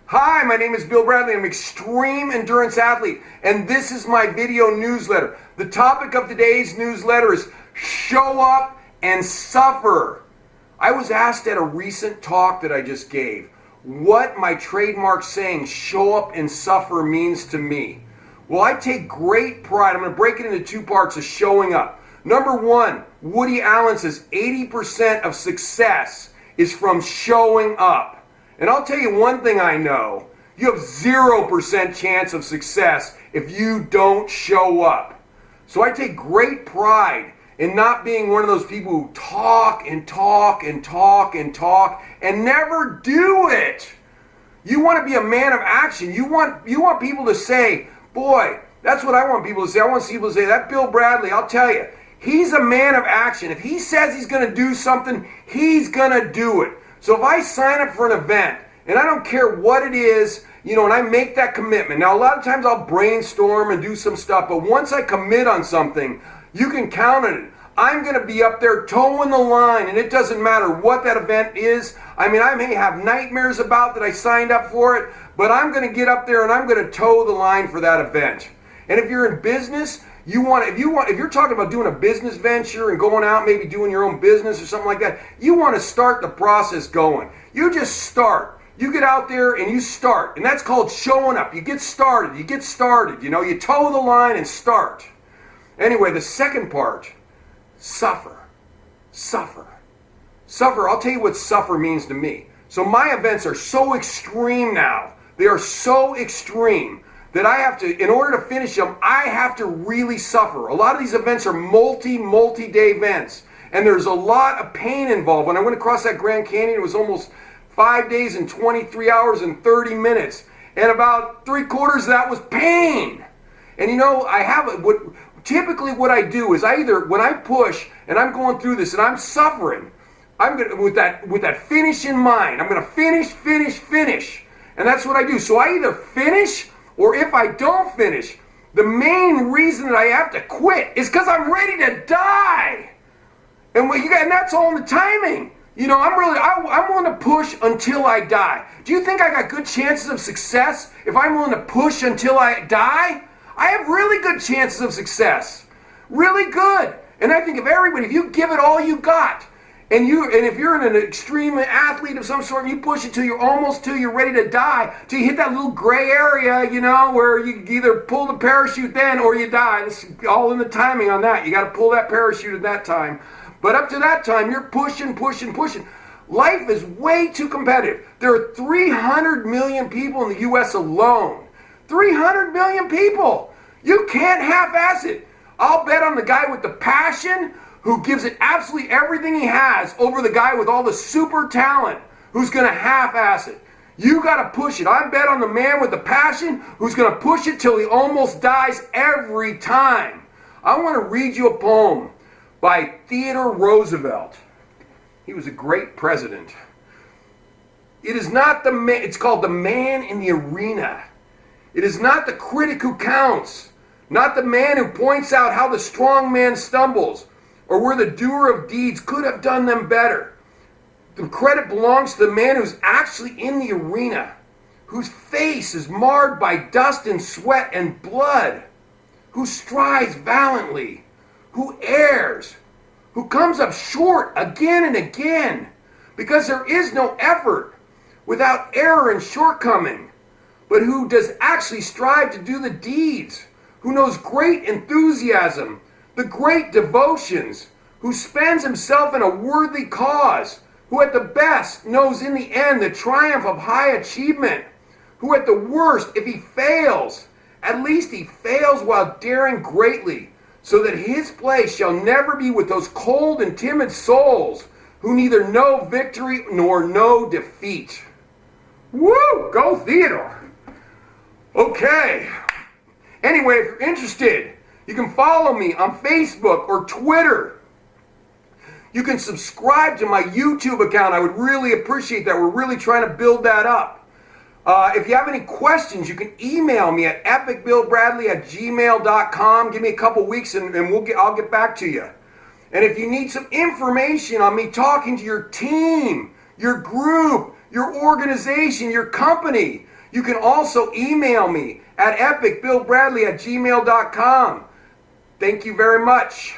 Hi, my name is Bill Bradley. I'm an extreme endurance athlete, and this is my video newsletter. The topic of today's newsletter is show up and suffer. I was asked at a recent talk that I just gave what my trademark saying, show up and suffer, means to me. Well, I take great pride. I'm going to break it into two parts of showing up. Number one, Woody Allen says 80% of success is from showing up. And I'll tell you one thing I know. You have 0% chance of success if you don't show up. So I take great pride in not being one of those people who talk and talk and talk and talk and never do it. You want to be a man of action. You want people to say, boy, that's what I want people to say. I want people to say, that Bill Bradley, I'll tell you, he's a man of action. If he says he's going to do something, he's going to do it. So if I sign up for an event, and I don't care what it is, and I make that commitment. Now, a lot of times I'll brainstorm and do some stuff, but once I commit on something, you can count on it. I'm going to be up there towing the line, and it doesn't matter what that event is. I may have nightmares about that I signed up for it, but I'm going to get up there and I'm going to toe the line for that event. And if you're in business, if you're talking about doing a business venture and going out, maybe doing your own business or something like that, you want to start the process going. You just start. You get out there and you start. And that's called showing up. You get started. You toe the line and start. Anyway, the second part, suffer. Suffer. Suffer. I'll tell you what suffer means to me. So my events are so extreme now. They are so extreme that I have to, in order to finish them, I have to really suffer. A lot of these events are multi-day events. And there's a lot of pain involved. When I went across that Grand Canyon, it was almost 5 days and 23 hours and 30 minutes. And about 3/4 of that was pain. And typically what I do is when I push and I'm going through this and I'm suffering, I'm going to, with that finish in mind, I'm going to finish. And that's what I do. So I either finish, or if I don't finish, the main reason that I have to quit is because I'm ready to die. And that's all in the timing. I'm willing to push until I die. Do you think I got good chances of success if I'm willing to push until I die? I have really good chances of success. Really good. And I think if you give it all you got, and if you're an extreme athlete of some sort and you push it till you're ready to die, till you hit that little gray area, where you either pull the parachute then or you die. It's all in the timing on that. You got to pull that parachute at that time. But up to that time, you're pushing. Life is way too competitive. There are 300 million people in the U.S. alone. 300 million people. You can't half-ass it. I'll bet on the guy with the passion who gives it absolutely everything he has over the guy with all the super talent who's going to half-ass it. You got to push it. I bet on the man with the passion who's going to push it till he almost dies every time. I want to read you a poem by Theodore Roosevelt. He was a great president. It's called The Man in the Arena. It is not the critic who counts, not the man who points out how the strong man stumbles, or where the doer of deeds could have done them better. The credit belongs to the man who's actually in the arena, whose face is marred by dust and sweat and blood, who strives valiantly, who errs, who comes up short again and again, because there is no effort without error and shortcoming, but who does actually strive to do the deeds, who knows great enthusiasm, the great devotions, who spends himself in a worthy cause, who at the best knows in the end the triumph of high achievement, who at the worst, if he fails, at least he fails while daring greatly, so that his place shall never be with those cold and timid souls who neither know victory nor know defeat. Woo! Go Theodore! Okay. Anyway, if you're interested, you can follow me on Facebook or Twitter. You can subscribe to my YouTube account. I would really appreciate that. We're really trying to build that up. If you have any questions, you can email me at epicbillbradley@gmail.com. Give me a couple weeks and I'll get back to you. And if you need some information on me talking to your team, your group, your organization, your company. You can also email me at epicbillbradley@gmail.com. Thank you very much.